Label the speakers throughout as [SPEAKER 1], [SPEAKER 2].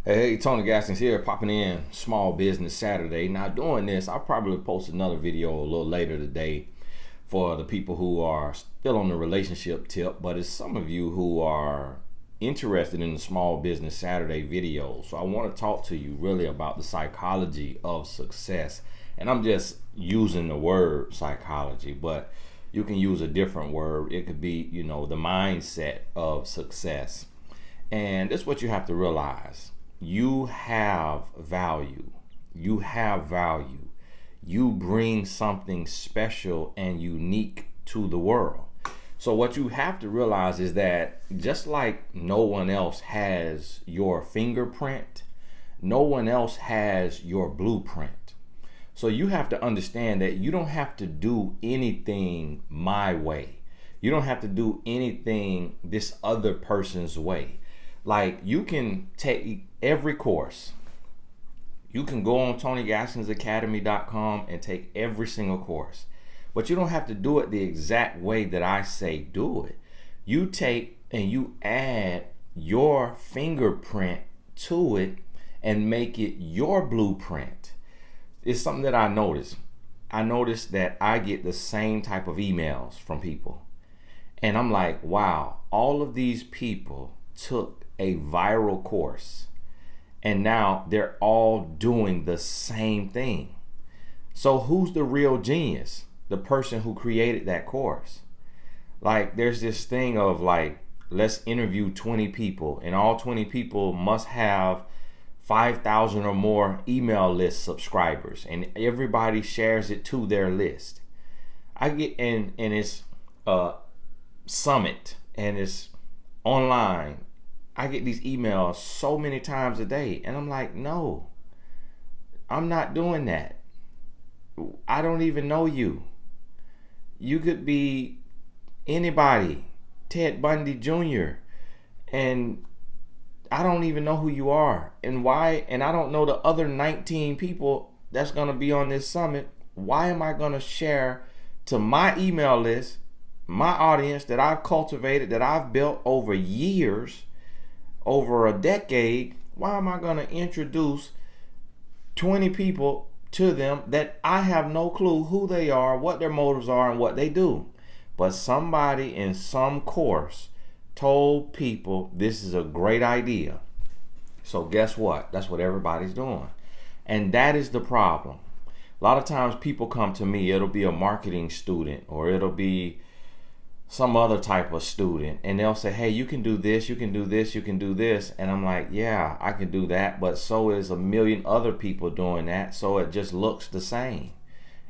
[SPEAKER 1] Hey, Tony Gaskins here, popping in Small Business Saturday. Now, doing this, I'll probably post another video a little later today for the people who are still on the relationship tip, but it's some of you who are interested in the Small Business Saturday videos. So I want to talk to you really about the psychology of success. And I'm just using the word psychology, but you can use a different word. It could be, the mindset of success. And that's what you have to realize. You have value. You have value. You bring something special and unique to the world. So what you have to realize is that just like no one else has your fingerprint, no one else has your blueprint. So you have to understand that you don't have to do anything my way. You don't have to do anything this other person's way. Like, you can take every course. You can go on TonyGaskinsAcademy.com and take every single course. But you don't have to do it the exact way that I say do it. You take and you add your fingerprint to it and make it your blueprint. It's something that I noticed. I noticed that I get the same type of emails from people. And I'm like, wow, all of these people took a viral course and now they're all doing the same thing. So who's the real genius? The person who created that course. Like, there's this thing of like, let's interview 20 people and all 20 people must have 5,000 or more email list subscribers and everybody shares it to their list. I get and it's a summit and it's online. I get these emails so many times a day and I'm like, no, I'm not doing that. I don't even know you. You could be anybody, Ted Bundy Jr., and I don't even know who you are and why, and I don't know the other 19 people that's going to be on this summit. Why am I going to share to my email list, my audience that I've cultivated, that I've built over years, over a decade? Why am I going to introduce 20 people to them that I have no clue who they are, what their motives are, and what they do? But somebody in some course told people this is a great idea. So guess what? That's what everybody's doing. And that is the problem. A lot of times people come to me, it'll be a marketing student or it'll be some other type of student, and they'll say, hey, you can do this, you can do this, you can do this. And I'm like, yeah, I can do that, but so is a million other people doing that, so it just looks the same.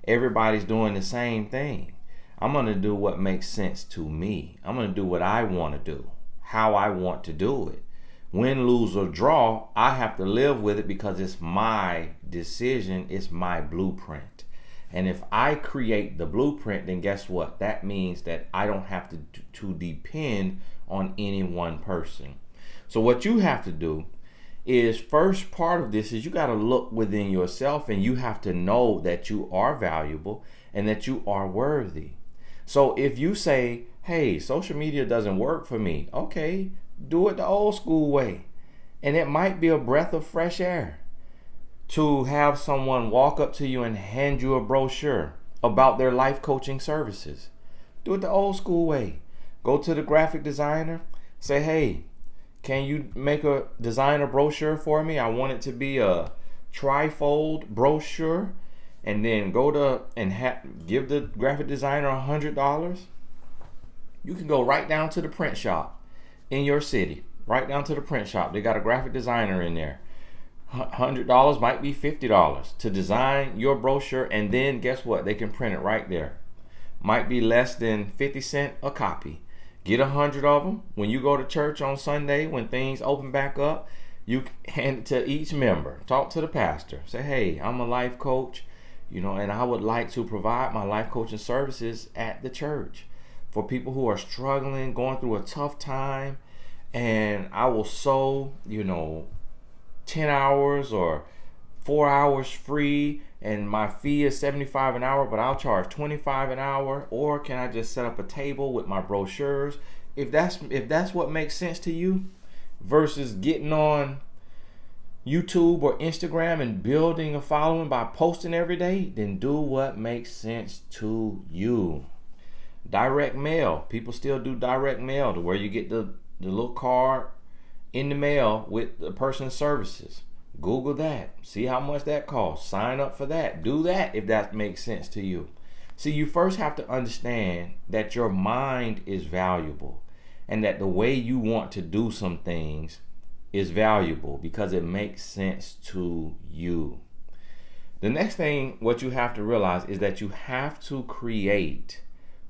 [SPEAKER 1] Everybody's doing the same thing. I'm going to do what makes sense to me. I'm going to do what I want to do, how I want to do it. Win, lose, or draw, I have to live with it because it's my decision, it's my blueprint. And if I create the blueprint, then guess what? That means that I don't have to depend on any one person. So what you have to do is, first part of this is you got to look within yourself and you have to know that you are valuable and that you are worthy. So if you say, hey, social media doesn't work for me, okay, do it the old school way. And it might be a breath of fresh air to have someone walk up to you and hand you a brochure about their life coaching services. Do it the old school way. Go to the graphic designer, say, hey, can you make a design a brochure for me? I want it to be a trifold brochure. And then go to and give the graphic designer $100. You can go right down to the print shop in your city, right down to the print shop. They got a graphic designer in there. $100 might be $50 to design your brochure, and then guess what? They can print it right there. Might be less than 50 cents a copy. Get 100 of them. When you go to church on Sunday, when things open back up, you hand it to each member. Talk to the pastor. Say, hey, I'm a life coach, and I would like to provide my life coaching services at the church for people who are struggling, going through a tough time, and I will sow, 10 hours or 4 hours free, and my fee is $75 an hour, but I'll charge $25 an hour. Or can I just set up a table with my brochures? If that's what makes sense to you, versus getting on YouTube or Instagram and building a following by posting every day, then do what makes sense to you. Direct mail. People still do direct mail to where you get the little card in the mail with the person's services. Google that. See how much that costs. Sign up for that. Do that if that makes sense to you. See, you first have to understand that your mind is valuable and that the way you want to do some things is valuable because it makes sense to you. The next thing, what you have to realize is that you have to create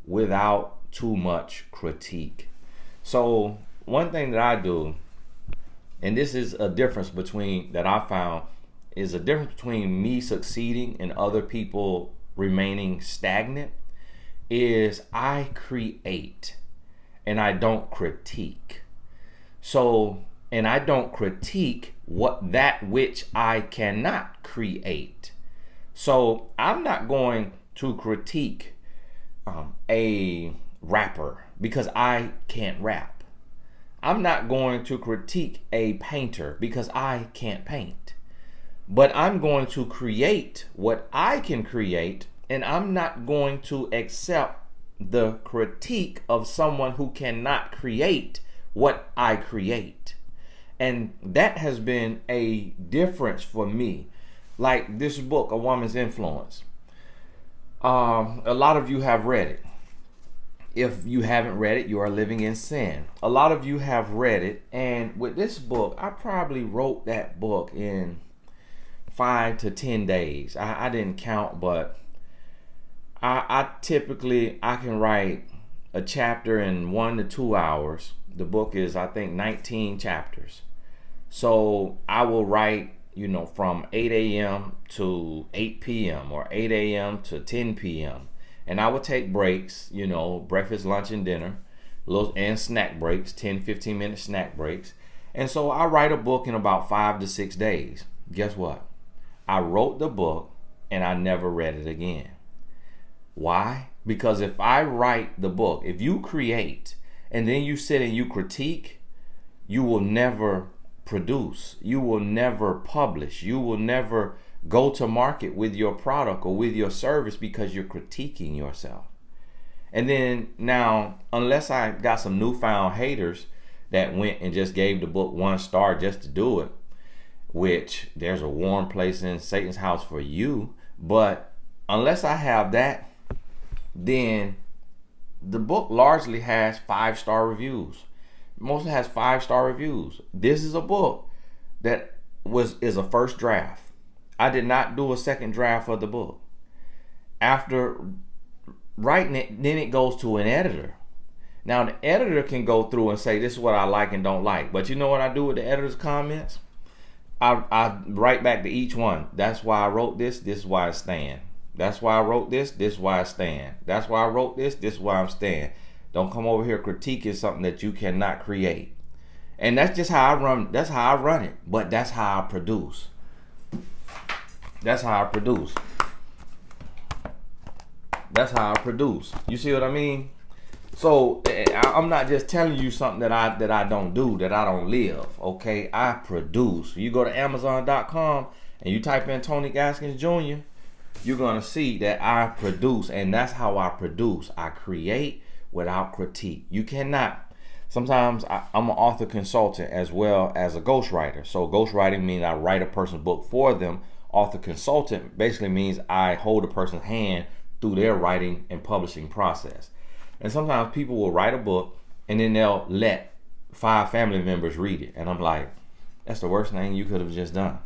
[SPEAKER 1] without too much critique. So one thing that I do, and this is a difference between that I found, is a difference between me succeeding and other people remaining stagnant, is I create and I don't critique. So, and I don't critique that which I cannot create. So I'm not going to critique a rapper because I can't rap. I'm not going to critique a painter because I can't paint. But I'm going to create what I can create, and I'm not going to accept the critique of someone who cannot create what I create. And that has been a difference for me. Like this book, A Woman's Influence. A lot of you have read it. If you haven't read it, you are living in sin. A lot of you have read it. And with this book, I probably wrote that book in 5 to 10 days. I didn't count, but I typically can write a chapter in 1 to 2 hours. The book is, I think, 19 chapters. So I will write, from 8 a.m. to 8 p.m. or 8 a.m. to 10 p.m. And I would take breaks, breakfast, lunch, and dinner, and snack breaks, 10, 15-minute snack breaks. And so I write a book in about 5 to 6 days. Guess what? I wrote the book and I never read it again. Why? Because if I write the book, if you create and then you sit and you critique, you will never produce. You will never publish. You will never go to market with your product or with your service because you're critiquing yourself. And then now, unless I got some newfound haters that went and just gave the book 1 star just to do it, which there's a warm place in Satan's house for you. But unless I have that, then the book largely has 5-star reviews. Mostly has 5-star reviews. This is a book that is a first draft. I did not do a second draft of the book. After writing it, then it goes to an editor. Now the editor can go through and say, this is what I like and don't like. But you know what I do with the editor's comments? I write back to each one. That's why I wrote this. This is why I stand. That's why I wrote this. This is why I stand. That's why I wrote this. This is why I'm stand. Don't come over here critiquing something that you cannot create. And that's just how I run. That's how I run it. But that's how I produce. That's how I produce. That's how I produce. You see what I mean? So I'm not just telling you something that I don't do, that I don't live. Okay, I produce. You go to Amazon.com and you type in Tony Gaskins Jr., you're gonna see that I produce, and that's how I produce. I create without critique. You cannot. Sometimes I'm an author consultant as well as a ghostwriter. So ghostwriting means I write a person's book for them. Author consultant basically means I hold a person's hand through their writing and publishing process. And sometimes people will write a book and then they'll let 5 family members read it. And I'm like, that's the worst thing you could have just done.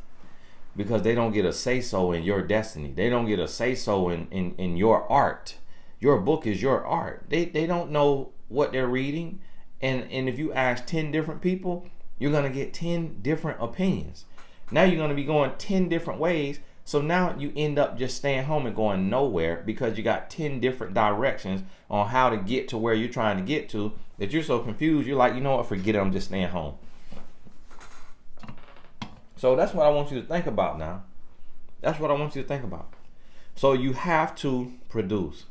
[SPEAKER 1] Because they don't get a say-so in your destiny. They don't get a say-so in your art. Your book is your art. They don't know what they're reading. And if you ask 10 different people, you're going to get 10 different opinions. Now you're going to be going 10 different ways. So now you end up just staying home and going nowhere because you got 10 different directions on how to get to where you're trying to get to that you're so confused. You're like, you know what, forget it, I'm just staying home. So that's what I want you to think about now. That's what I want you to think about. So you have to produce.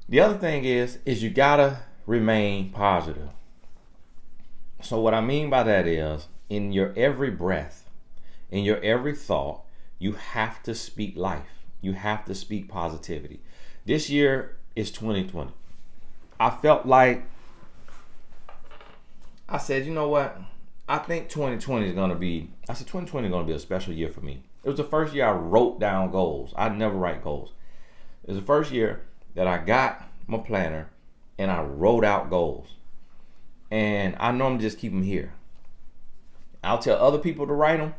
[SPEAKER 1] The other thing is you gotta remain positive. So what I mean by that is in your every breath, in your every thought, you have to speak life. You have to speak positivity. This year is 2020. I felt like I said, you know what? I think 2020 is going to be, I said 2020 is going to be a special year for me. It was the first year I wrote down goals. I never write goals. It was the first year that I got my planner and I wrote out goals. And I normally just keep them here. I'll tell other people to write them,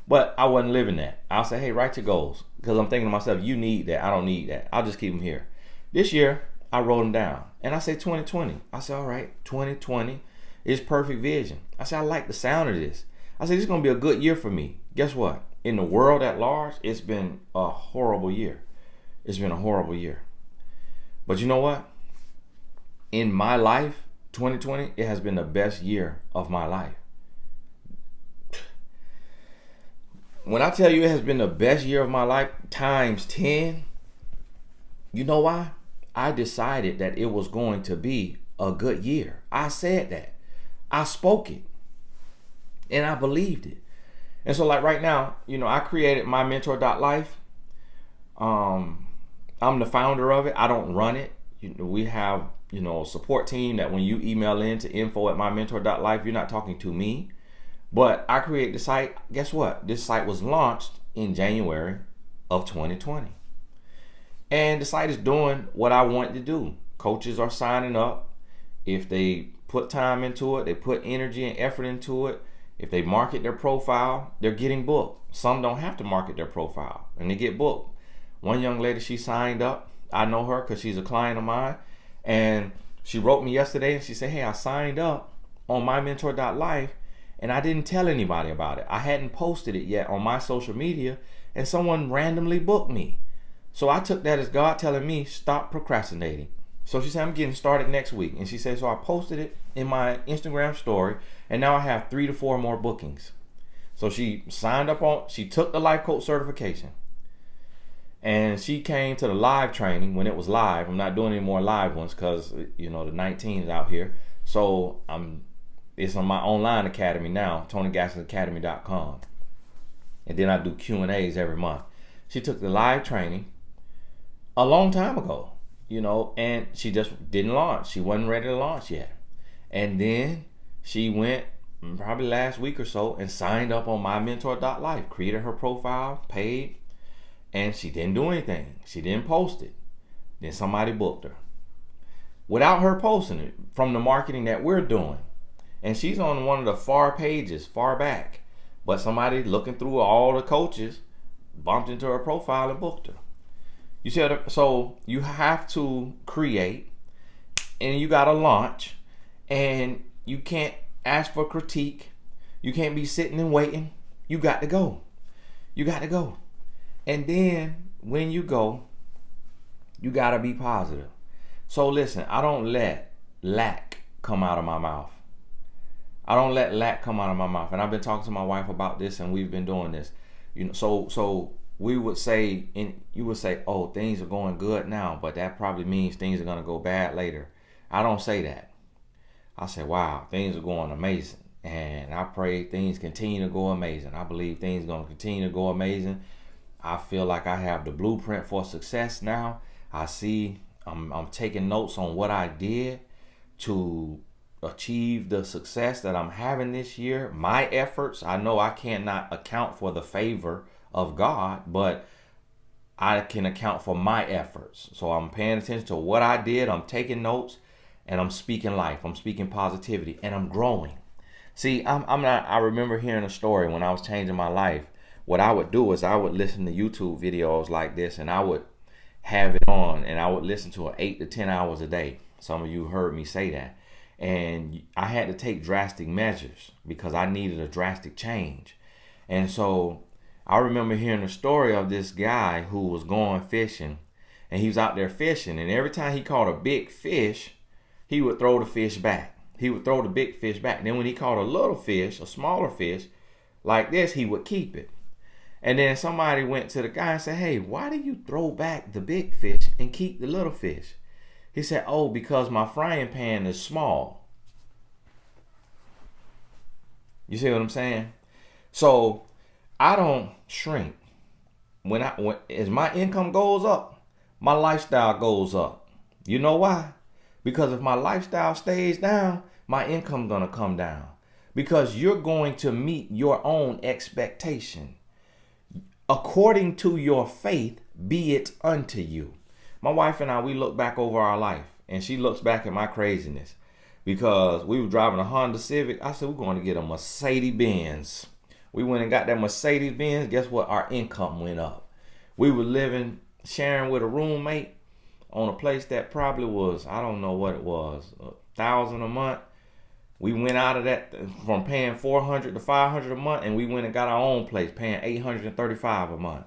[SPEAKER 1] but I wasn't living that. I'll say, hey, write your goals. Because I'm thinking to myself, you need that. I don't need that. I'll just keep them here. This year, I wrote them down. And I say 2020. I said, all right, 2020 is perfect vision. I said, I like the sound of this. I said, this is going to be a good year for me. Guess what? In the world at large, it's been a horrible year. It's been a horrible year. But you know what? In my life, 2020, it has been the best year of my life. When I tell you it has been the best year of my life times 10, you know why? I decided that it was going to be a good year. I said that. I spoke it. And I believed it. And so like right now, I created mymentor.life. I'm the founder of it. I don't run it. We have, a support team that when you email in to info@mymentor.life, you're not talking to me. But I created the site. Guess what? This site was launched in January of 2020. And the site is doing what I want to do. Coaches are signing up. If they put time into it, they put energy and effort into it. If they market their profile, they're getting booked. Some don't have to market their profile and they get booked. One young lady, she signed up. I know her because she's a client of mine. And she wrote me yesterday and she said, hey, I signed up on mymentor.life and I didn't tell anybody about it. I hadn't posted it yet on my social media and someone randomly booked me. So I took that as God telling me, stop procrastinating. So she said, I'm getting started next week. And she said, so I posted it in my Instagram story and now I have 3 to 4 more bookings. So she signed up she took the life coach certification. And she came to the live training when it was live. I'm not doing any more live ones because, the 19 is out here. So it's on my online academy now, TonyGassonAcademy.com. And then I do Q&As every month. She took the live training a long time ago, and she just didn't launch. She wasn't ready to launch yet. And then she went probably last week or so and signed up on mymentor.life, created her profile, paid. And she didn't do anything. She didn't post it. Then somebody booked her. Without her posting it from the marketing that we're doing. And she's on one of the far pages, far back. But somebody looking through all the coaches bumped into her profile and booked her. You see, so you have to create and you got to launch. And you can't ask for critique. You can't be sitting and waiting. You got to go. You got to go. And then when you go, you got to be positive. So listen, I don't let lack come out of my mouth. I don't let lack come out of my mouth. And I've been talking to my wife about this and we've been doing this. So we would say, and you would say, oh, things are going good now, but that probably means things are going to go bad later. I don't say that. I say, wow, things are going amazing. And I pray things continue to go amazing. I believe things are going to continue to go amazing. I feel like I have the blueprint for success now. I see I'm taking notes on what I did to achieve the success that I'm having this year. My efforts, I know I cannot account for the favor of God, but I can account for my efforts. So I'm paying attention to what I did. I'm taking notes and I'm speaking life. I'm speaking positivity and I'm growing. See, I remember hearing a story when I was changing my life. What I would do is I would listen to YouTube videos like this and I would have it on and I would listen to it 8 to 10 hours a day. Some of you heard me say that. And I had to take drastic measures because I needed a drastic change. And so I remember hearing a story of this guy who was going fishing and he was out there fishing. And every time he caught a big fish, he would throw the fish back. He would throw the big fish back. And then when he caught a little fish, a smaller fish like this, he would keep it. And then somebody went to the guy and said, hey, why do you throw back the big fish and keep the little fish? He said, oh, because my frying pan is small. You see what I'm saying? So I don't shrink. When as my income goes up, my lifestyle goes up. You know why? Because if my lifestyle stays down, my income gonna come down. Because you're going to meet your own expectation. According to your faith, be it unto you. My wife and I, we look back over our life, and she looks back at my craziness because we were driving a Honda Civic. I said, we're going to get a Mercedes Benz. We went and got that Mercedes Benz. Guess what? Our income went up. We were living, sharing with a roommate on a place that probably was, I don't know what it was, $1,000 a month. We went out of that from paying $400 to $500 a month, and we went and got our own place, paying $835 a month.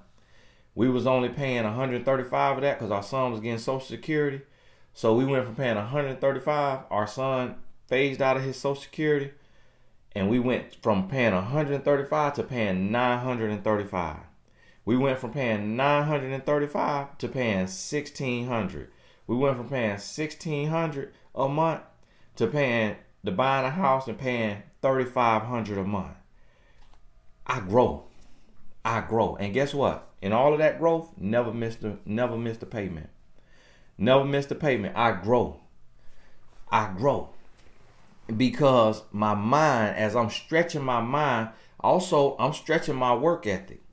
[SPEAKER 1] We was only paying $135 of that because our son was getting Social Security. So we went from paying $135. Our son phased out of his Social Security, and we went from paying $135 to paying $935. We went from paying $935 to paying $1,600. We went from paying $1,600 a month to buying a house and paying $3,500 a month. I grow. And guess what? In all of that growth, never missed a payment. Never missed a payment. I grow. Because my mind, as I'm stretching my mind, also I'm stretching my work ethic.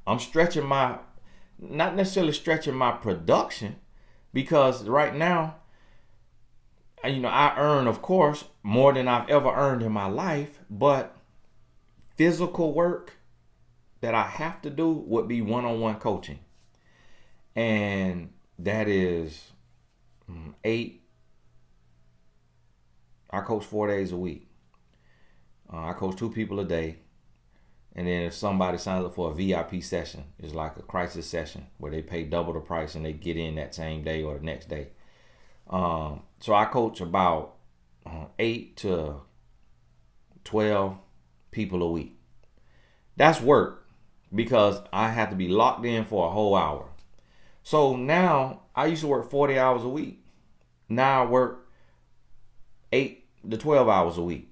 [SPEAKER 1] I'm stretching not necessarily stretching my production, because right now, I earn, of course, more than I've ever earned in my life, but physical work that I have to do would be one-on-one coaching. And that is 8. I coach 4 days a week. I coach 2 people a day. And then if somebody signs up for a VIP session, it's like a crisis session where they pay double the price and they get in that same day or the next day. So I coach about 8 to 12 people a week. That's work because I have to be locked in for a whole hour. So now I used to work 40 hours a week. Now I work 8 to 12 hours a week.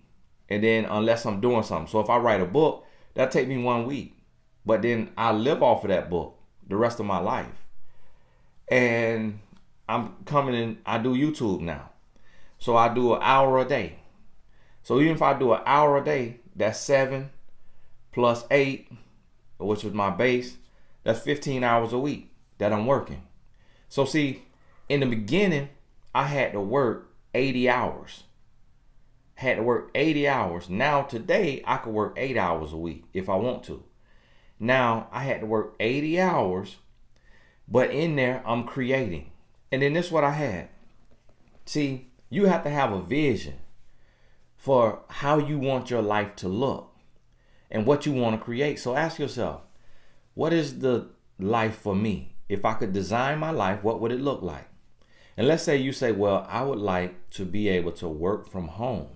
[SPEAKER 1] And then unless I'm doing something. So if I write a book, that'll take me 1 week. But then I live off of that book the rest of my life. And I'm coming in, I do YouTube now. So I do an hour a day. So even if I do an hour a day, that's 7 plus 8, which is my base. That's 15 hours a week that I'm working. So see, in the beginning, I had to work 80 hours. Now today, I could work 8 hours a week if I want to. Now I had to work 80 hours, but in there, I'm creating. And then this is what I had. See, you have to have a vision for how you want your life to look and what you want to create. So ask yourself, what is the life for me? If I could design my life, what would it look like? And let's say you say, well, I would like to be able to work from home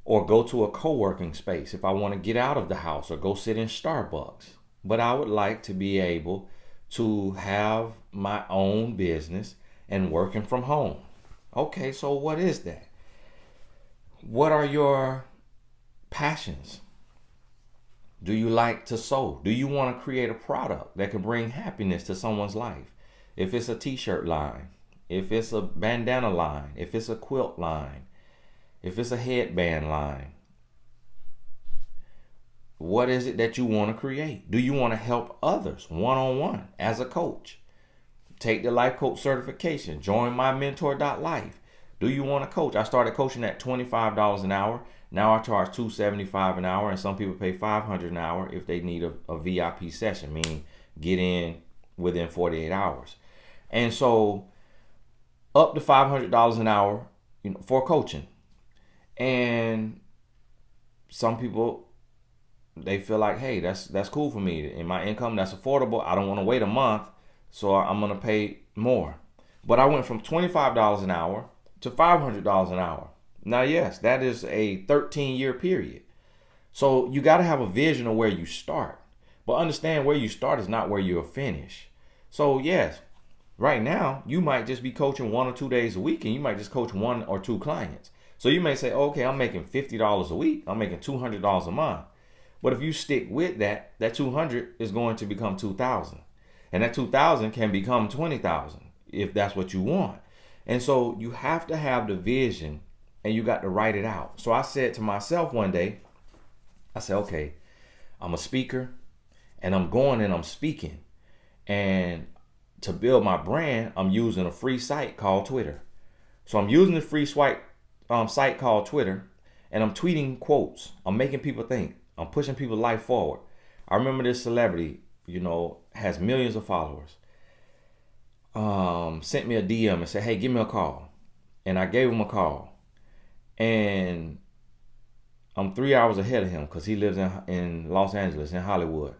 [SPEAKER 1] or go to a co-working space if I want to get out of the house, or go sit in Starbucks. But I would like to be able to have my own business and working from home. Okay, so what is that? What are your passions? Do you like to sew? Do you want to create a product that can bring happiness to someone's life? If it's a t-shirt line, if it's a bandana line, if it's a quilt line, if it's a headband line, what is it that you want to create? Do you want to help others one-on-one as a coach? Take the life coach certification. Join my mentor.life. Do you want to coach? I started coaching at $25 an hour. Now I charge $275 an hour, and some people pay $500 an hour if they need a VIP session, meaning get in within 48 hours. And so up to $500 an hour, for coaching. And some people, they feel like, hey, that's cool for me. In my income, that's affordable. I don't want to wait a month, so I'm going to pay more. But I went from $25 an hour to $500 an hour. Now, yes, that is a 13-year period. So you got to have a vision of where you start. But understand, where you start is not where you'll finish. So yes, right now, you might just be coaching 1 or 2 days a week, and you might just coach 1 or 2 clients. So you may say, okay, I'm making $50 a week. I'm making $200 a month. But if you stick with that, that 200 is going to become 2,000. And that 2,000 can become 20,000 if that's what you want. And so you have to have the vision and you got to write it out. So I said to myself one day, I said, okay, I'm a speaker and I'm going and I'm speaking. And to build my brand, I'm using a free site called Twitter. So I'm using the free site called Twitter, and I'm tweeting quotes. I'm making people think. I'm pushing people's life forward. I remember this celebrity, has millions of followers. Sent me a DM and said, hey, give me a call. And I gave him a call. And I'm 3 hours ahead of him because he lives in Los Angeles, in Hollywood.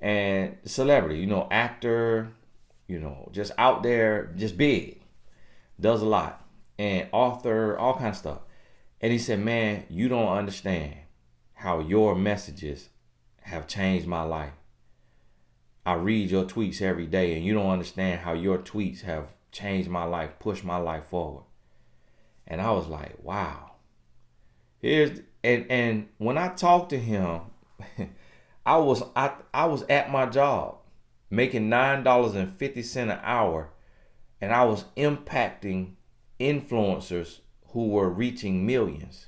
[SPEAKER 1] And celebrity, actor, just out there, just big, does a lot, and author, all kinds of stuff. And he said, man, you don't understand how your messages have changed my life. I read your tweets every day, and you don't understand how your tweets have changed my life, pushed my life forward. And I was like, wow. And when I talked to him, I was at my job making $9.50 an hour, and I was impacting influencers who were reaching millions.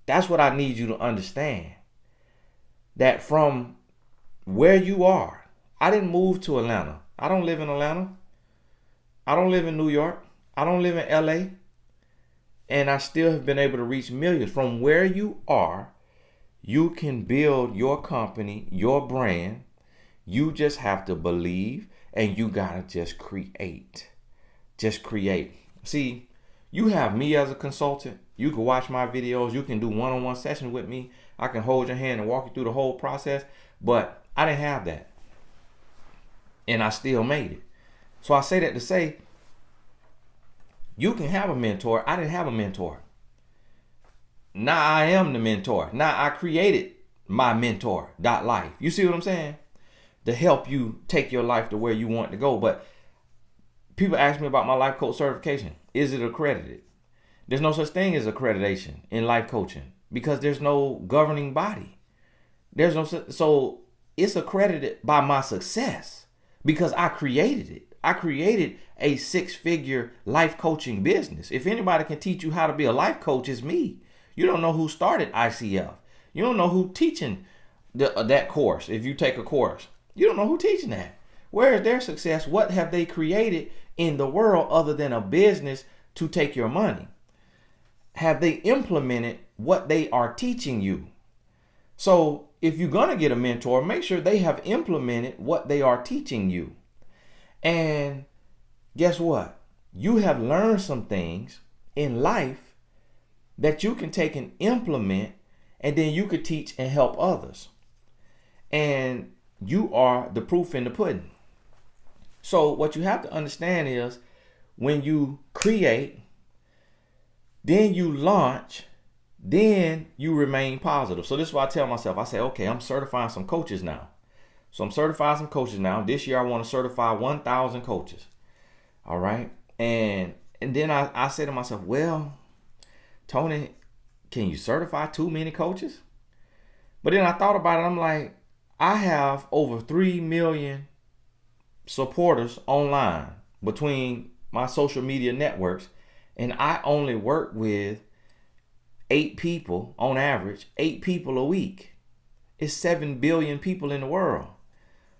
[SPEAKER 1] That's what I need you to understand. That from where you are, I didn't move to Atlanta. I don't live in Atlanta. I don't live in New York. I don't live in LA. And I still have been able to reach millions. From where you are, you can build your company, your brand. You just have to believe, and you gotta just create. Just create. See, you have me as a consultant. You can watch my videos. You can do one-on-one sessions with me. I can hold your hand and walk you through the whole process. But I didn't have that. And I still made it. So I say that to say, you can have a mentor. I didn't have a mentor. Now I am the mentor. Now I created my mentor.life. You see what I'm saying? To help you take your life to where you want to go. But people ask me about my life coach certification. Is it accredited? There's no such thing as accreditation in life coaching because there's no governing body. So it's accredited by my success because I created it. I created a 6-figure life coaching business. If anybody can teach you how to be a life coach, it's me. You don't know who started ICF. You don't know who teaching that course. If you take a course, you don't know who teaching that. Where is their success? What have they created in the world other than a business to take your money? Have they implemented what they are teaching you? So if you're going to get a mentor, make sure they have implemented what they are teaching you. And guess what? You have learned some things in life that you can take and implement, and then you could teach and help others. And you are the proof in the pudding. So what you have to understand is when you create, then you launch, then you remain positive. So this is what I tell myself. I say, okay, I'm certifying some coaches now. So I'm certifying some coaches now. This year I want to certify 1,000 coaches. All right. And then I say to myself, well, Tony, can you certify too many coaches? But then I thought about it. I'm like, I have over 3 million supporters online between my social media networks, and I only work with 8 people on average, 8 people a week. It's 7 billion people in the world.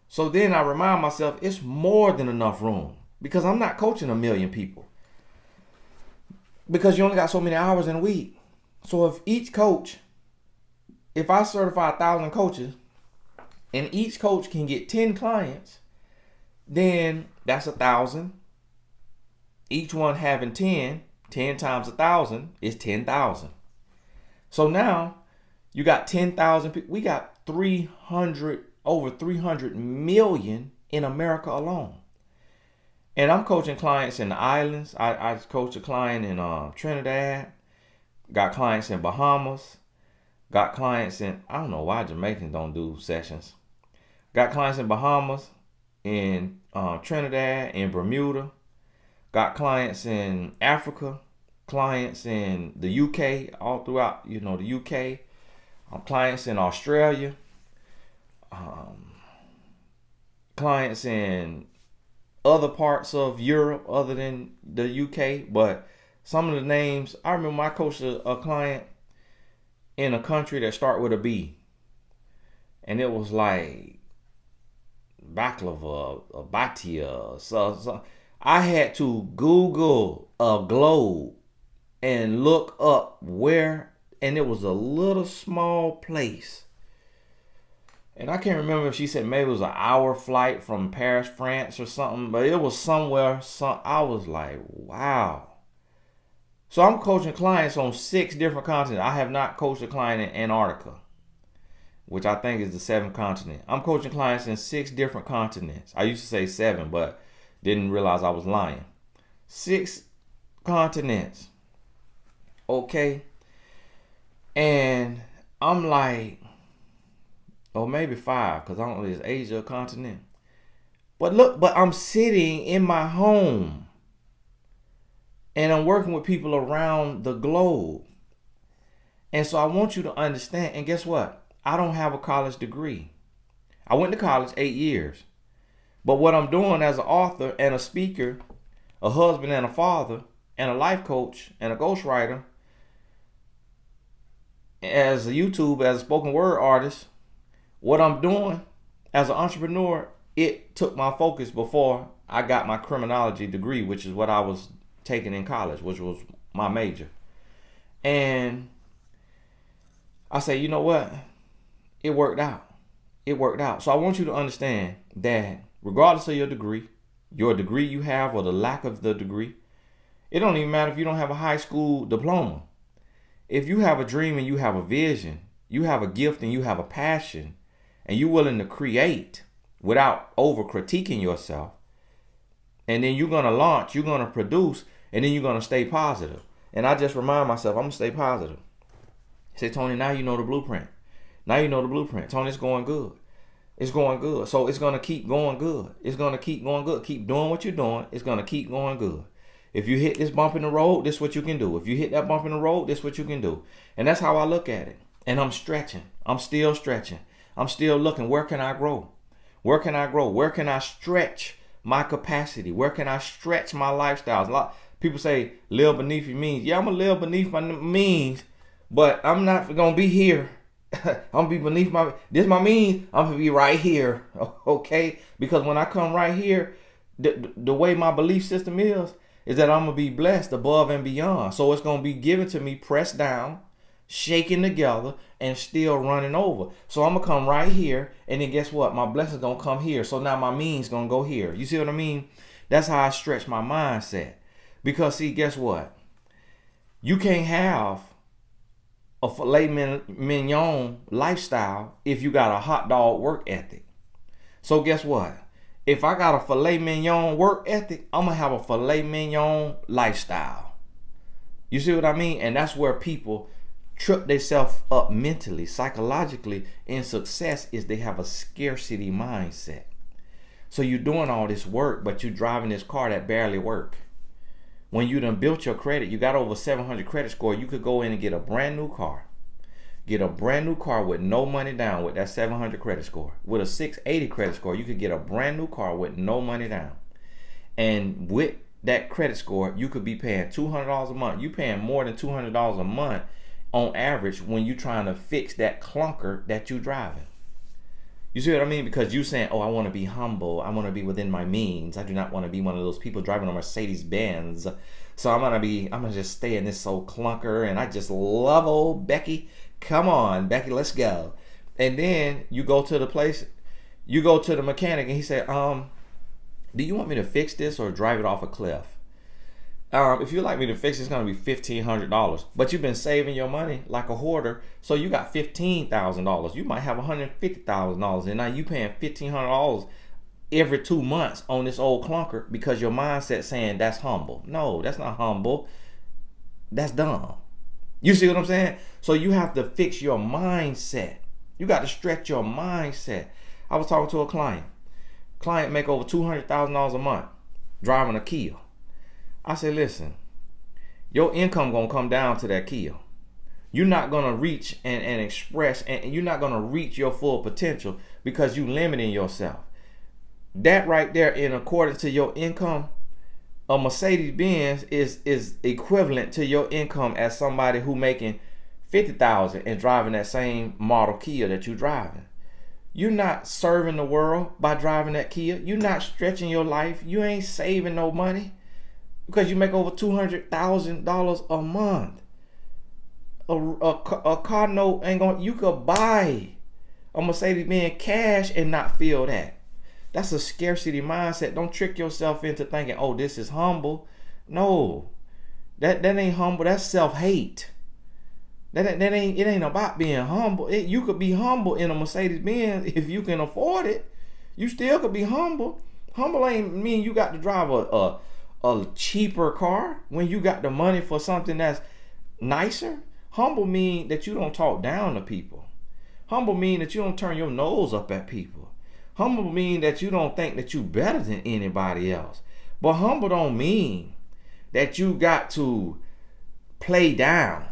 [SPEAKER 1] So then I remind myself it's more than enough room because I'm not coaching 1 million people because you only got so many hours in a week. So if I certify 1,000 coaches and each coach can get 10 clients, then that's 1,000. Each one having 10 times 1,000 is 10,000. So now you got 10,000 people. We got over 300 million in America alone. And I'm coaching clients in the islands. I coached a client in Trinidad. Got clients in Bahamas. Got clients in, I don't know why Jamaicans don't do sessions. Got clients in Bahamas, in Trinidad, in Bermuda. Got clients in Africa. Clients in the UK, all throughout, the UK. clients in Australia, clients in other parts of Europe other than the UK. But some of the names, I remember I coached a client in a country that start with a B. And it was like baklava, or batia. So I had to Google a globe and look up where, and it was a little small place. And I can't remember if she said maybe it was an hour flight from Paris, France or something, but it was somewhere. I was like, wow. So I'm coaching clients on 6 different continents. I have not coached a client in Antarctica, which I think is the 7th continent. I'm coaching clients in 6 different continents. I used to say 7, but didn't realize I was lying. 6 continents. Okay. And I'm like, or maybe 5, because I don't know, is Asia a continent? But look, I'm sitting in my home and I'm working with people around the globe. And so I want you to understand, and guess what? I don't have a college degree. I went to college 8 years. But what I'm doing as an author and a speaker, a husband and a father, and a life coach and a ghostwriter, as a YouTube, as a spoken word artist, what I'm doing as an entrepreneur, it took my focus before I got my criminology degree, which is what I was taking in college, which was my major. And I say, you know what? It worked out. It worked out. So I want you to understand that regardless of your degree you have or the lack of the degree, it don't even matter if you don't have a high school diploma. If you have a dream and you have a vision, you have a gift and you have a passion, and you're willing to create without over critiquing yourself, and then you're going to launch, you're going to produce, and then you're going to stay positive. And I just remind myself, I'm going to stay positive. Say, Tony, now you know the blueprint. Now you know the blueprint. Tony, it's going good. It's going good. So it's going to keep going good. It's going to keep going good. Keep doing what you're doing. It's going to keep going good. If you hit this bump in the road, this is what you can do. If you hit that bump in the road, this is what you can do. And that's how I look at it. And I'm stretching. I'm still stretching. I'm still looking. Where can I grow? Where can I grow? Where can I stretch my capacity? Where can I stretch my lifestyles? A lot people say live beneath your means. Yeah, I'm going to live beneath my means, but I'm not going to be here. I'm going to be beneath my means. I'm going to be right here. Okay? Because when I come right here, the way my belief system is that I'm going to be blessed above and beyond. So it's going to be given to me, pressed down, shaking together, and still running over. So I'm going to come right here, and then guess what? My blessings going to come here. So now my means going to go here. You see what I mean? That's how I stretch my mindset. Because see, guess what? You can't have a filet mignon lifestyle if you got a hot dog work ethic. So guess what? If I got a filet mignon work ethic, I'm going to have a filet mignon lifestyle. You see what I mean? And that's where people trip themselves up mentally, psychologically in success, is they have a scarcity mindset. So you're doing all this work, but you're driving this car that barely works. When you done built your credit, you got over 700 credit score, you could go in and get a brand new car. Get a brand new car with no money down with that 700 credit score. With a 680 credit score, you could get a brand new car with no money down. And with that credit score, you could be paying $200 a month. You paying more than $200 a month on average when you're trying to fix that clunker that you're driving. You see what I mean? Because you're saying, oh, I want to be humble. I want to be within my means. I do not want to be one of those people driving a Mercedes Benz. So I'm going to just stay in this old clunker. And I just love old Becky. Come on, Becky, let's go. And then you go to the place, you go to the mechanic and he said, do you want me to fix this or drive it off a cliff? If you'd like me to fix it, it's going to be $1,500. But you've been saving your money like a hoarder. So you got $15,000. You might have $150,000. And now you paying $1,500 every 2 months on this old clunker because your mindset saying that's humble. No, that's not humble. That's dumb. You see what I'm saying? So you have to fix your mindset. You got to stretch your mindset. I was talking to a client. Client make over $200,000 a month driving a Kia. I said, listen, your income gonna come down to that Kia. You're not going to reach and express, and you're not going to reach your full potential because you limiting yourself. That right there, in accordance to your income, a Mercedes-Benz is equivalent to your income as somebody who making $50,000 and driving that same model Kia that you're driving. You're not serving the world by driving that Kia. You're not stretching your life. You ain't saving no money because you make over $200,000 a month. A car note ain't gonna. You could buy a Mercedes-Benz cash and not feel that. That's a scarcity mindset. Don't trick yourself into thinking, oh, this is humble. No, that ain't humble. That's self-hate. It ain't about being humble. You could be humble in a Mercedes-Benz if you can afford it. You still could be humble. Humble ain't mean you got to drive a cheaper car when you got the money for something that's nicer. Humble mean that you don't talk down to people. Humble mean that you don't turn your nose up at people. Humble mean that you don't think that you better than anybody else. But humble don't mean that you got to play down,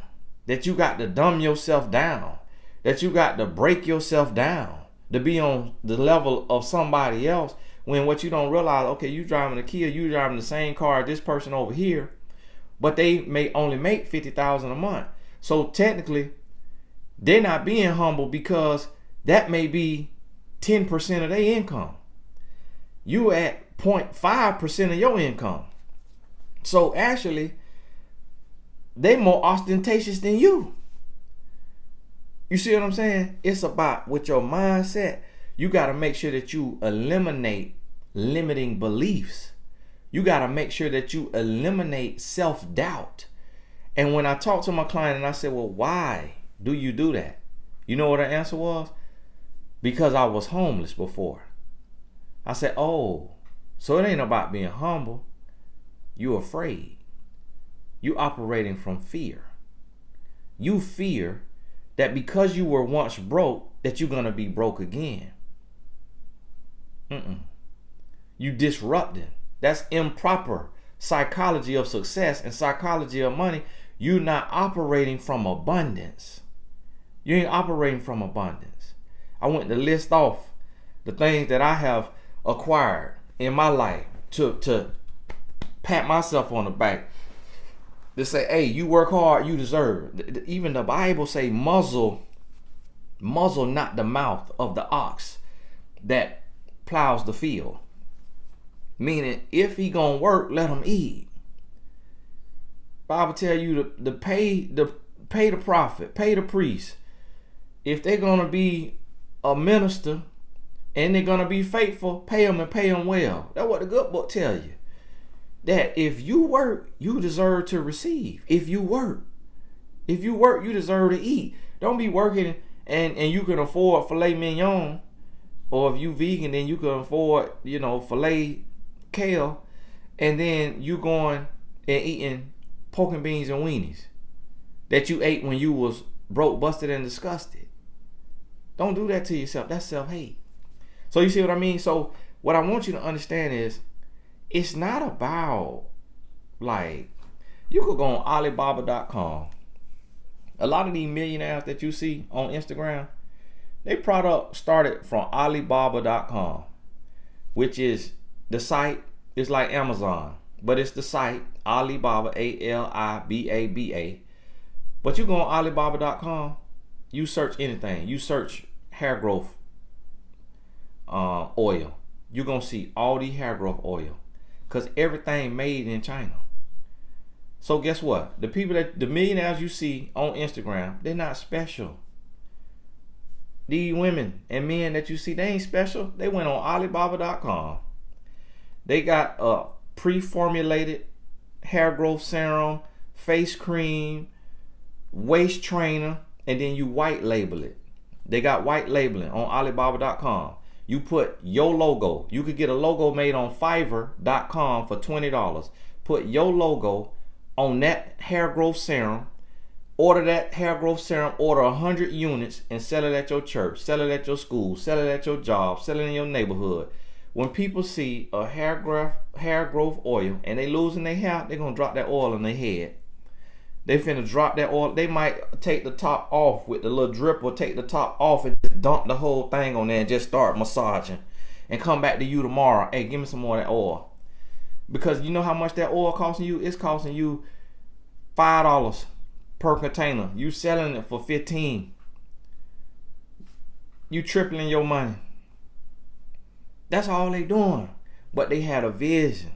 [SPEAKER 1] that you got to dumb yourself down, that you got to break yourself down to be on the level of somebody else, when what you don't realize, okay, you driving a Kia, you driving the same car as this person over here, but they may only make $50,000 a month. So technically, they're not being humble because that may be 10% of their income. You at 0.5% of your income. So actually, they more ostentatious than you. You see what I'm saying? It's about with your mindset. You got to make sure that you eliminate limiting beliefs. You got to make sure that you eliminate self-doubt. And when I talked to my client and I said, well, why do you do that? You know what her answer was? Because I was homeless before. I said, oh, so it ain't about being humble. You're afraid. You operating from fear. You fear that because you were once broke, that you're going to be broke again. You disrupting. That's improper psychology of success and psychology of money. You're not operating from abundance. You ain't operating from abundance. I went to list off the things that I have acquired in my life to pat myself on the back. To say, hey, you work hard, you deserve. Even the Bible say, muzzle not the mouth of the ox that plows the field. Meaning, if he gonna work, let him eat. Bible tell you to pay the prophet, pay the priest. If they're gonna be a minister and they're gonna be faithful, pay them and pay them well. That's what the good book tell you. That if you work, you deserve to receive. If you work, you deserve to eat. Don't be working and you can afford filet mignon, or if you vegan, then you can afford, filet kale, and then you going and eating pork and beans and weenies that you ate when you was broke, busted, and disgusted. Don't do that to yourself. That's self-hate. So you see what I mean? So what I want you to understand is, it's not about, like, you could go on Alibaba.com. A lot of these millionaires that you see on Instagram, their product started from Alibaba.com, which is the site. It's like Amazon, but it's the site, Alibaba, Alibaba. But you go on Alibaba.com, you search anything. You search hair growth oil. You're going to see all the hair growth oil. Because everything made in China. So guess what? The millionaires you see on Instagram, they're not special. These women and men that you see, they ain't special. They went on Alibaba.com. They got a pre-formulated hair growth serum, face cream, waist trainer, and then you white label it. They got white labeling on Alibaba.com. You put your logo. You could get a logo made on Fiverr.com for $20. Put your logo on that hair growth serum. Order that hair growth serum. Order 100 units and sell it at your church. Sell it at your school. Sell it at your job. Sell it in your neighborhood. When people see a hair growth oil and they losing their hair, they're going to drop that oil on their head. They finna drop that oil. They might take the top off with the little dripper, take the top off and just dump the whole thing on there and just start massaging. And come back to you tomorrow. Hey, give me some more of that oil. Because you know how much that oil costing you? It's costing you $5 per container. You selling it for $15. You tripling your money. That's all they doing. But they had a vision.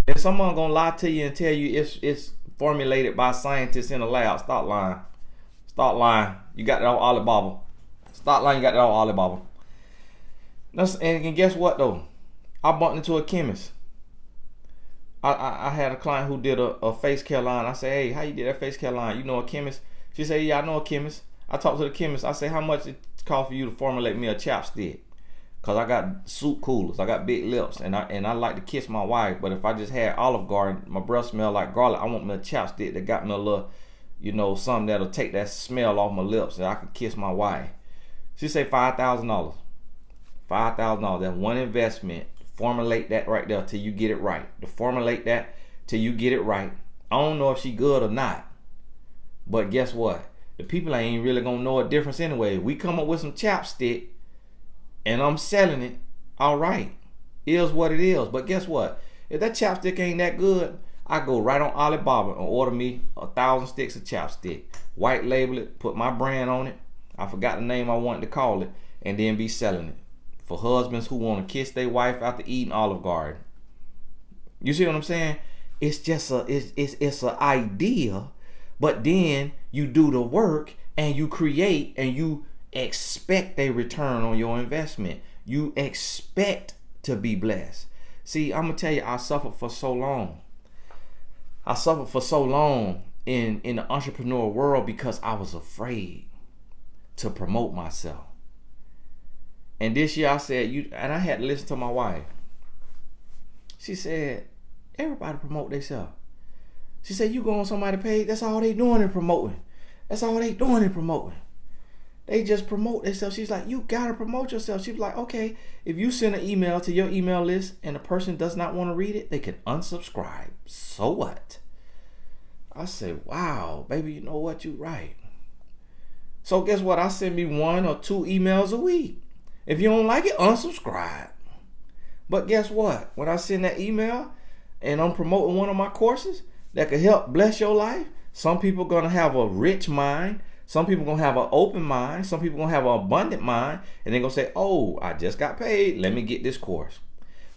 [SPEAKER 1] If someone gonna lie to you and tell you it's formulated by scientists in a lab, stop lying. Stop lying. You got that on Alibaba. Stop lying. You got that on Alibaba. And guess what though? I bumped into a chemist. I had a client who did a face care line. I said, hey, how you did that face care line? You know a chemist? She said, yeah, I know a chemist. I talked to the chemist. I said, how much it cost for you to formulate me a chapstick? Cause I got soup coolers. I got big lips, and I like to kiss my wife. But if I just had Olive Garden, my breath smell like garlic. I want me a chapstick that got me a little, something that'll take that smell off my lips, and I can kiss my wife. She said $5,000. $5,000. That's one investment. Formulate that right there till you get it right. To formulate that till you get it right. I don't know if she good or not, but guess what? The people ain't really gonna know a difference anyway. We come up with some chapstick, and I'm selling it. All right, is what it is. But guess what? If that chapstick ain't that good, I go right on Alibaba and order me 1,000 sticks of chapstick. White label it, put my brand on it. I forgot the name I wanted to call it, and then be selling it for husbands who want to kiss their wife after eating Olive Garden. You see what I'm saying? It's just it's an idea, but then you do the work and you create and you expect a return on your investment. You expect to be blessed. See, I'm gonna tell you, I suffered for so long. I suffered for so long in the entrepreneur world because I was afraid to promote myself. And this year I said, and I had to listen to my wife. She said, everybody promote themselves. She said, you go on somebody's page, that's all they doing in promoting. That's all they doing in promoting. They just promote themselves. She's like, you gotta promote yourself. She was like, okay, if you send an email to your email list and the person does not want to read it, they can unsubscribe. So what? I said, wow, baby, you know what? You're right. So guess what? I send me 1 or 2 emails a week. If you don't like it, unsubscribe. But guess what? When I send that email and I'm promoting one of my courses that could help bless your life, some people are going to have a rich mind. Some people are going to have an open mind. Some people are going to have an abundant mind. And they're going to say, oh, I just got paid. Let me get this course.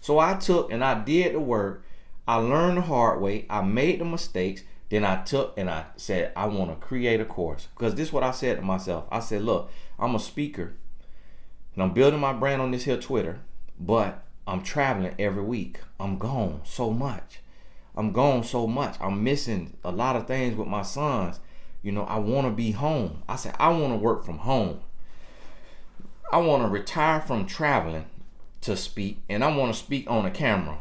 [SPEAKER 1] So I took and I did the work. I learned the hard way. I made the mistakes. Then I took and I said, I want to create a course. Because this is what I said to myself. I said, look, I'm a speaker. And I'm building my brand on this here Twitter, but I'm traveling every week. I'm gone so much. I'm missing a lot of things with my sons. I want to be home. I said, I want to work from home. I want to retire from traveling to speak, and I want to speak on a camera.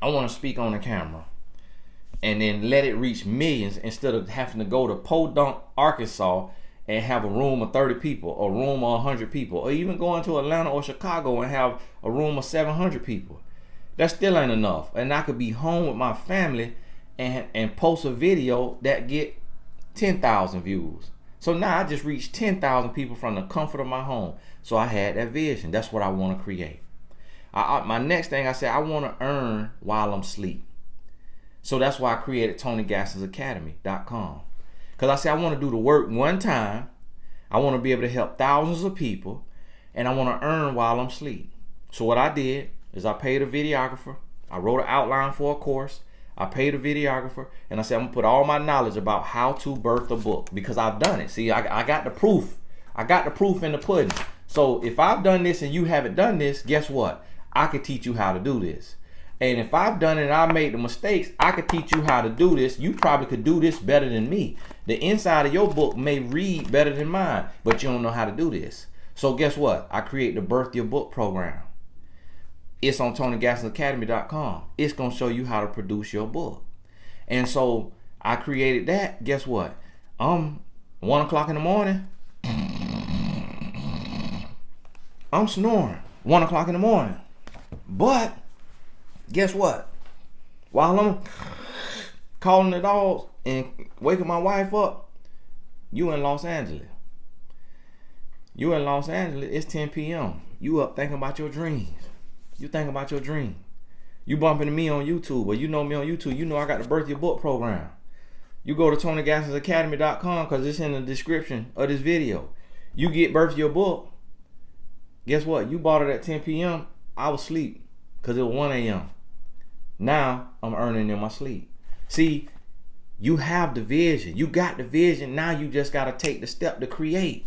[SPEAKER 1] And then let it reach millions instead of having to go to Podunk, Arkansas, and have a room of 30 people, a room of 100 people, or even going to Atlanta or Chicago and have a room of 700 people. That still ain't enough. And I could be home with my family and post a video that get 10,000 views. So now I just reached 10,000 people from the comfort of my home. So I had that vision. That's what I want to create. My next thing I said, I want to earn while I'm asleep. So that's why I created TonyGassensAcademy.com. Because I said I want to do the work one time. I want to be able to help thousands of people. And I want to earn while I'm asleep. So what I did is I paid a videographer. I wrote an outline for a course. I paid a videographer. And I said I'm going to put all my knowledge about how to birth a book. Because I've done it. See, I got the proof. I got the proof in the pudding. So if I've done this and you haven't done this, guess what? I could teach you how to do this. And if I've done it and I made the mistakes, I could teach you how to do this. You probably could do this better than me. The inside of your book may read better than mine, but you don't know how to do this. So guess what? I created the Birth Your Book program. It's on TonyGassensAcademy.com. It's going to show you how to produce your book. And so I created that. Guess what? 1 o'clock in the morning, I'm snoring. 1 o'clock in the morning. But guess what? While I'm calling the dogs and waking my wife up. You in Los Angeles. You in Los Angeles, it's 10 p.m. You up thinking about your dreams. You thinking about your dream. You bumping into me on YouTube, or you know me on YouTube. You know I got the Birth Your Book program. You go to TonyGassensAcademy.com because it's in the description of this video. You get Birth Your Book. Guess what? You bought it at 10 p.m. I was asleep because it was 1 a.m. Now I'm earning in my sleep. See, you have the vision. You got the vision. Now you just got to take the step to create.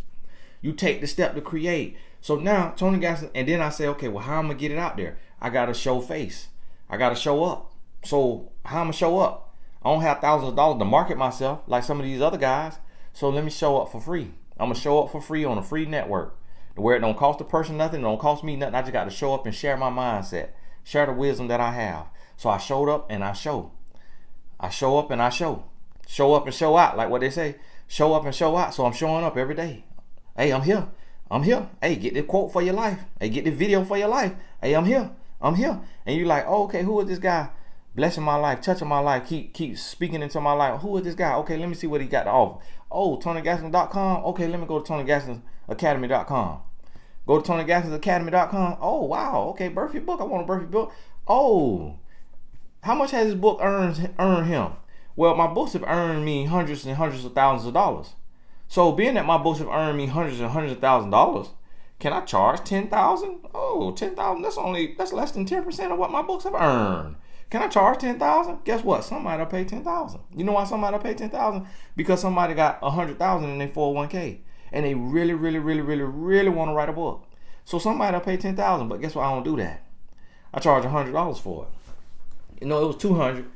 [SPEAKER 1] You take the step to create. So now Tony Gassens, and then I say, okay, well, how am I gonna get it out there? I gotta show face. I gotta show up. So how am I gonna show up? I don't have thousands of dollars to market myself like some of these other guys. So let me show up for free. I'm gonna show up for free on a free network where it don't cost the person nothing, it don't cost me nothing. I just got to show up and share my mindset, share the wisdom that I have. So I showed up and I show. I show up and I show. Show up and show out, like what they say. Show up and show out. So I'm showing up every day. Hey, I'm here. I'm here. Hey, get the quote for your life. Hey, get the video for your life. Hey, I'm here. I'm here. And you're like, oh, okay, who is this guy blessing my life, touching my life, keep speaking into my life? Who is this guy? Okay, let me see what he got to offer. Oh, TonyGassens.com. Okay, let me go to TonyGassensAcademy.com. Go to TonyGassensAcademy.com. Oh, wow. Okay, Birth Your Book. I want a Birth Your Book. Oh, how much has this book earned him? Well, my books have earned me hundreds and hundreds of thousands of dollars. So being that my books have earned me hundreds and hundreds of thousands of dollars, can I charge $10,000? Oh, $10,000. That's less than 10% of what my books have earned. Can I charge $10,000? Guess what? Somebody will pay $10,000. You know why somebody will pay $10,000? Because somebody got $100,000 in their 401k, and they really want to write a book. So somebody will pay $10,000. But guess what? I don't do that. I charge $100 for it. You know, it was $200,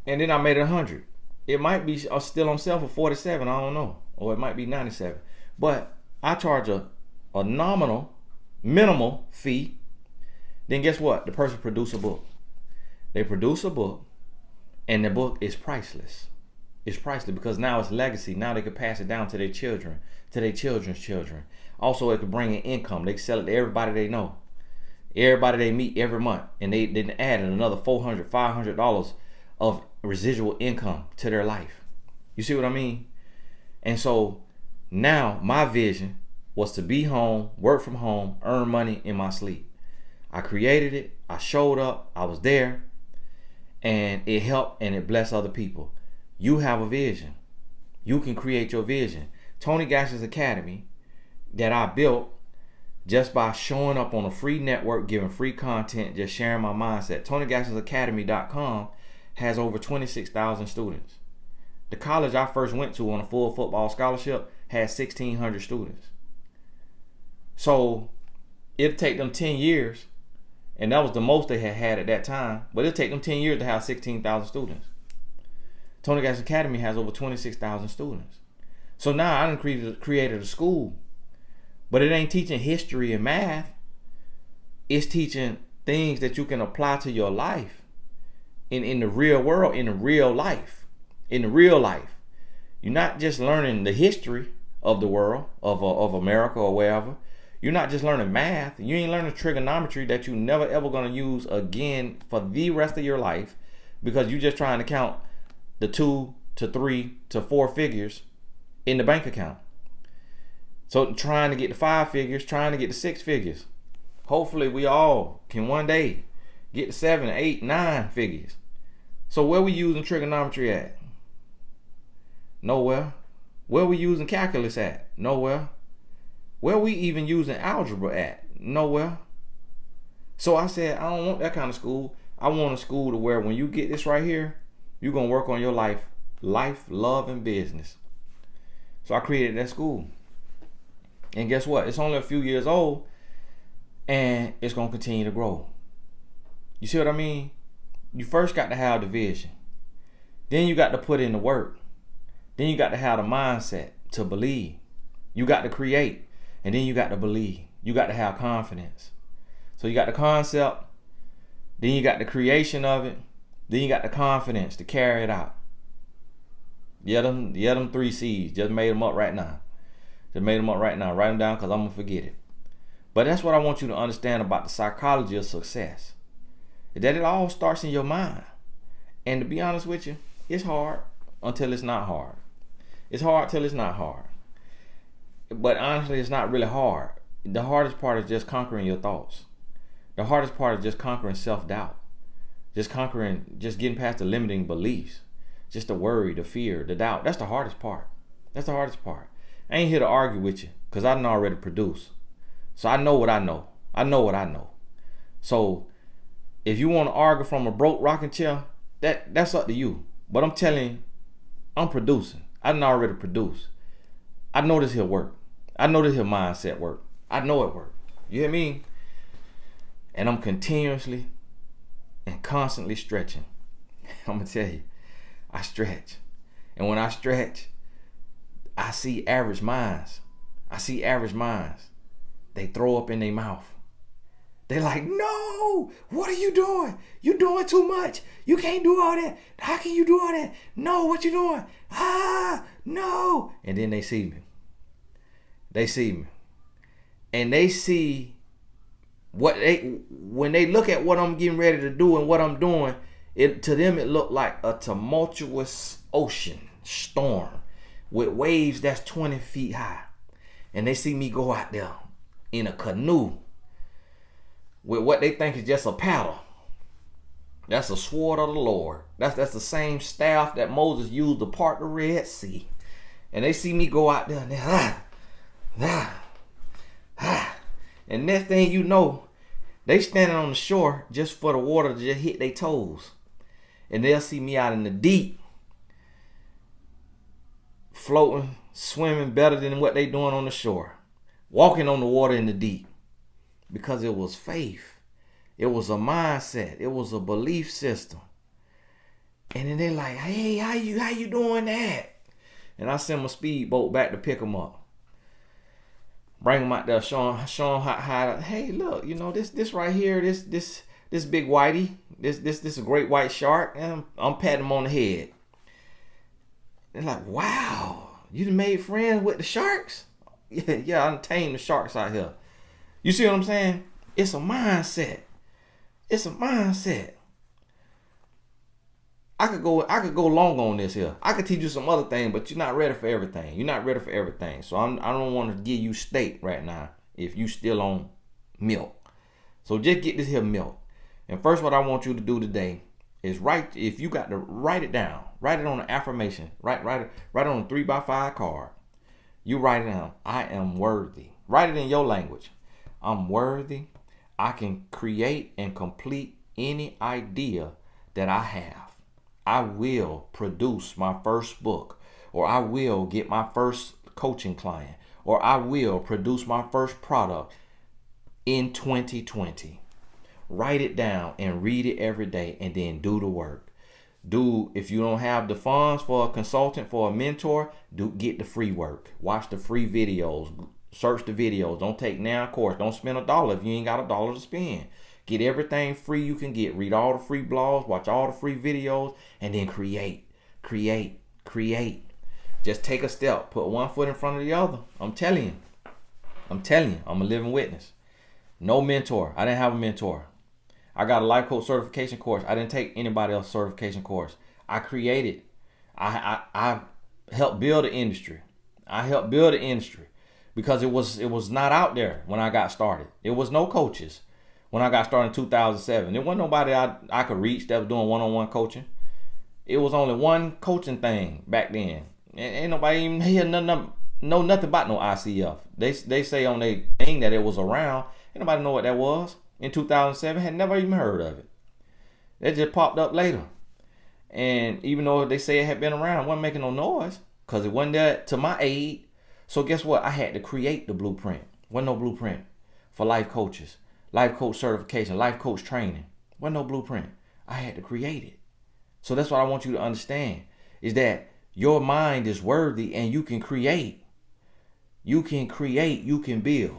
[SPEAKER 1] and then I made it $100. It might be still on sale for 47, I don't know. Or it might be 97. But I charge a nominal, minimal fee. Then guess what? The person produce a book. They produce a book, and the book is priceless. It's priceless because now it's legacy. Now they can pass it down to their children, to their children's children. Also, it could bring in income. They can sell it to everybody they know, everybody they meet every month. And they didn't add another $400, $500 of residual income to their life. You see what I mean? And so now my vision was to be home, work from home, earn money in my sleep. I created it. I showed up. I was there, and it helped and it blessed other people. You have a vision. You can create your vision. Tony Gassens Academy that I built just by showing up on a free network, giving free content, just sharing my mindset. TonyGassensAcademy.com has over 26,000 students. The college I first went to on a full football scholarship had 1,600 students. So it'd take them 10 years, and that was the most they had at that time, but it'll take them 10 years to have 16,000 students. Tony Gassens Academy has over 26,000 students. So now I done created a school, but it ain't teaching history and math. It's teaching things that you can apply to your life. In the real world, in the real life. You're not just learning the history of the world, of America or wherever. You're not just learning math. You ain't learning trigonometry that you never ever gonna use again for the rest of your life, because you're just trying to count the 2 to 3 to 4 figures in the bank account. So trying to get the 5 figures, trying to get the 6 figures. Hopefully we all can one day get the 7, 8, 9 figures. So where we using trigonometry at? Nowhere. Where we using calculus at? Nowhere. Where we even using algebra at? Nowhere. So I said, I don't want that kind of school. I want a school to where when you get this right here, you're going to work on your life, love, and business. So I created that school. And guess what? It's only a few years old, and it's going to continue to grow. You see what I mean? You first got to have the vision. Then you got to put in the work. Then you got to have the mindset to believe. You got to create. And then you got to believe. You got to have confidence. So you got the concept. Then you got the creation of it. Then you got the confidence to carry it out. Yeah, them 3 C's. Just made them up right now. Write them down because I'm going to forget it. But that's what I want you to understand about the psychology of success. That it all starts in your mind. And to be honest with you, it's hard. until it's not hard. It's hard till it's not hard. But honestly, it's not really hard. The hardest part is just conquering your thoughts. The hardest part is just conquering self-doubt. Just getting past the limiting beliefs. Just the worry, the fear, the doubt. That's the hardest part. That's the hardest part. I ain't here to argue with you because I done already produced. So I know what I know. I know what I know. So if you want to argue from a broke rocking chair, that's up to you. But I'm telling you, I'm producing. I done already produced. I know this here work. I know this here mindset work. I know it work. You hear me? And I'm continuously and constantly stretching. I'm going to tell you, I stretch. And when I stretch, I see average minds. They throw up in their mouth. They're like, no, what are you doing? You doing too much. You can't do all that. How can you do all that? No, what you doing? No. And then they see me. And they see when they look at what I'm getting ready to do and what I'm doing, to them it looked like a tumultuous ocean storm with waves that's 20 feet high. And they see me go out there in a canoe with what they think is just a paddle. That's a sword of the Lord. That's the same staff that Moses used to part the Red Sea. And they see me go out there and and next thing you know, they standing on the shore just for the water to just hit their toes. And they'll see me out in the deep, floating, swimming better than what they doing on the shore, walking on the water in the deep. Because it was faith. It was a mindset. It was a belief system. And then they're like, hey, how you doing that? And I send my speedboat back to pick them up. Bring them out there, show them how hey, look, you know, this right here, this big whitey, this a great white shark, and I'm patting him on the head. They're like, wow, you done made friends with the sharks? Yeah, I done tamed the sharks out here. You see what I'm saying? It's a mindset. I could go long on this here. I could teach you some other things, but you're not ready for everything. So I don't want to give you steak right now if you still on milk. So just get this here milk. And first, what I want you to do today is if you got to write it down, write it on an affirmation, write it on a 3x5 card. You write it down. I am worthy. Write it in your language. I'm worthy. I can create and complete any idea that I have. I will produce my first book, or I will get my first coaching client, or I will produce my first product in 2020. Write it down and read it every day, and then do the work. If you don't have the funds for a consultant, for a mentor, get the free work. Watch the free videos. Search the videos. Don't take now course. Don't spend $1 if you ain't got $1 to spend. Get everything free you can get. Read all the free blogs. Watch all the free videos. And then create. Just take a step. Put one foot in front of the other. I'm telling you. I'm a living witness. No mentor. I didn't have a mentor. I got a life coach certification course. I didn't take anybody else's certification course. I created. I helped build the industry. Because it was not out there when I got started. It was no coaches when I got started in 2007. There wasn't nobody I could reach that was doing one-on-one coaching. It was only one coaching thing back then. Ain't nobody even here know nothing about no ICF. They say on their thing that it was around. Ain't nobody know what that was. In 2007, had never even heard of it. It just popped up later. And even though they say it had been around, it wasn't making no noise because it wasn't there to my aid. So guess what? I had to create the blueprint. Wasn't no blueprint for life coaches, life coach certification, life coach training. Wasn't no blueprint. I had to create it. So that's what I want you to understand is that your mind is worthy and you can create. You can create, you can build.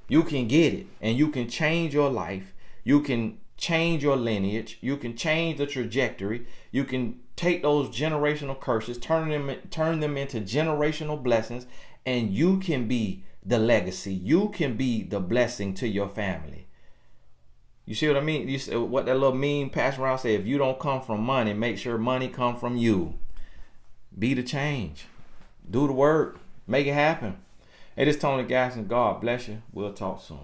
[SPEAKER 1] You can get it and you can change your life. You can change your lineage. You can change the trajectory. You can take those generational curses, turn them into generational blessings, and you can be the legacy. You can be the blessing to your family. You see what I mean? You see what that little meme passing around say, if you don't come from money, make sure money come from you. Be the change. Do the work. Make it happen. Hey, this is Tony Gasson. God bless you. We'll talk soon.